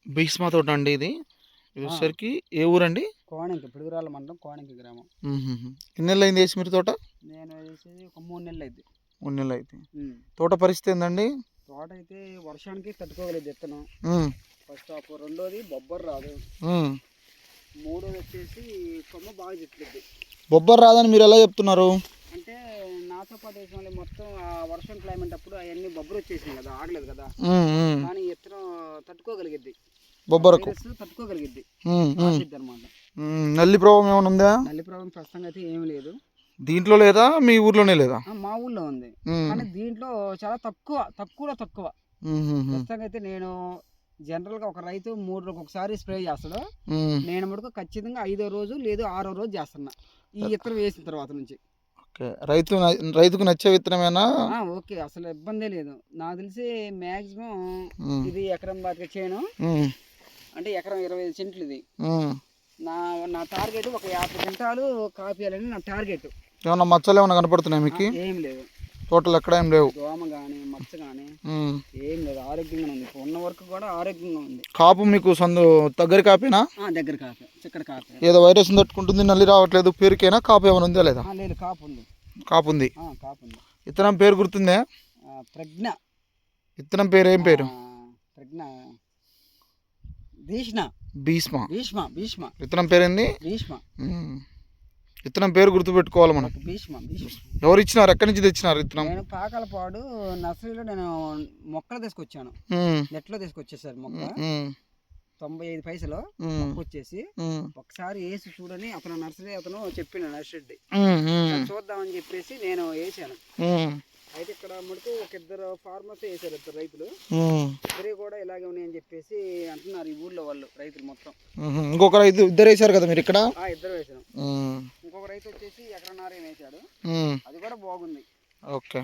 భీష్మ తోట అండి ఇది. ఇది వచ్చేసరికి ఏ ఊరండి? కోణంకి, పిడుగురాళ్ళ మండలం, కోణంకి గ్రామం. ఎన్ని నెలలు అయింది వేసి మీరు తోట? నేను వేసి ఒక 3 నెలలు అయింది. 3 నెలలు అయితే. తోట పరిస్థితి ఏందండి? తోట అయితే వర్షానికి తట్టుకోగలేదు విత్తనం ఫస్ట్ హాఫ్. రెండోది బొబ్బర్ రాదు. మూడోది వచ్చేసి కొమ్మ బాగా చెట్లుద్ది. బొబ్బర్ రాదని మీరు ఎలా చెప్తున్నారు? అంటే నాతో పాటు వేసిన వాళ్ళు మొత్తం ఆ వర్షం క్లైమేట్ అప్పుడు అవన్నీ బొబ్బరు వచ్చేసినాయి కదా, ఆగలేదు కదా. కానీ విత్తనం తట్టుకోగలిగిద్ది, బొబ్బరకు తట్టుకోగలిగిద్ది అనమాట. నల్లి ప్రభావం ఏమైనా ఉందా? నల్లి ప్రభావం ప్రస్తుతంగా అయితే ఏమి లేదు. దీంట్లో లేదా, మీ ఊర్లోనే లేదా? మా ఊళ్ళో ఉంది, కానీ దీంట్లో చాలా తక్కువ ప్రస్తుతంగా అయితే. నేను జనరల్గా ఒక రైతు 3 రోజులకు ఒకసారి స్ప్రే చేస్తాడు. నేను మటుకు ఖచ్చితంగా 5వ రోజు లేదు 6వ రోజు చేస్తున్నా ఈ విత్తనం వేసిన తర్వాత నుంచి. రైతుకు నచ్చే విత్తనమేనా? ఓకే, అసలు ఇబ్బందే లేదు. నాకు తెలిసి మ్యాక్సిమం ఇది ఎకరం బాగా చేయను, అంటే ఎకరం 25 సెంట్లు ఇది. నా టార్గెట్ ఒక 50 క్వింటాలు కాపీయాలని నా టార్గెట్. ఏమన్నా మచ్చలు ఏమన్నా కనపడుతున్నాయి మీకు? ఏం లేదు, టోటల్ ఎక్కడ ఏం లేవు. దోమ కానీ మచ్చ కానీ ఏం లేదు, ఆరోగ్యంగా ఉంది. ఉన్న వరకు కూడా ఆరోగ్యంగా ఉంది. కాపు మీకు దగ్గర కాపేనా? దగ్గర కాపే, చిక్కడ కాపే. ఏదో వైరస్ తట్టుకుంటుంది, నల్లి రావట్లేదు, పేరుకేనా? కాపు ఏమైనా ఉందా లేదా? లేదు, కాపు ఉంది. కాపు ఉంది. విత్తనం పేరు గుర్తుందే? ప్రజ్ఞ. విత్తనం పేరు ఏం పేరు? ప్రజ్ఞ, భీష్మ. భీష్మ. భీష్మ భీష్మ విత్తనం పేరేంది? భీష్మ. విత్తనం పేరు గుర్తుపెట్టుకోవాలి మనం. భీష్మ. ఎవరు ఇచ్చినారు? ఎక్కడి నుంచి తెచ్చినారు విత్తనం? నేను పాకాలపాడు నర్సరీలో నేను మొక్కలు తీసుకొచ్చాను, నెట్లో తీసుకొచ్చేసారు మొక్క. 95 పైసలు వచ్చేసి ఒకసారి వేసి చూడని అతను నర్సరీ అతను చెప్పిన నర్సరీ చూద్దామని చెప్పేసి నేను వేసాను. అయితే ఇక్కడ మటుకు ఒక 2 ఫార్మర్స్ వేసారు, 2 రైతులు. ఇద్దరే కూడా ఇలాగే ఉన్నాయని చెప్పేసి అంటున్నారు ఈ ఊర్లో వాళ్ళు రైతులు మొత్తం. ఇంకొక రైతు ఇద్దరు వేసారు కదా మీరు ఇక్కడ? 2 వేసాను. ఇంకొక రైతు వచ్చేసి ఎకరన్నర వేసాడు, అది కూడా బాగుంది. ఓకే.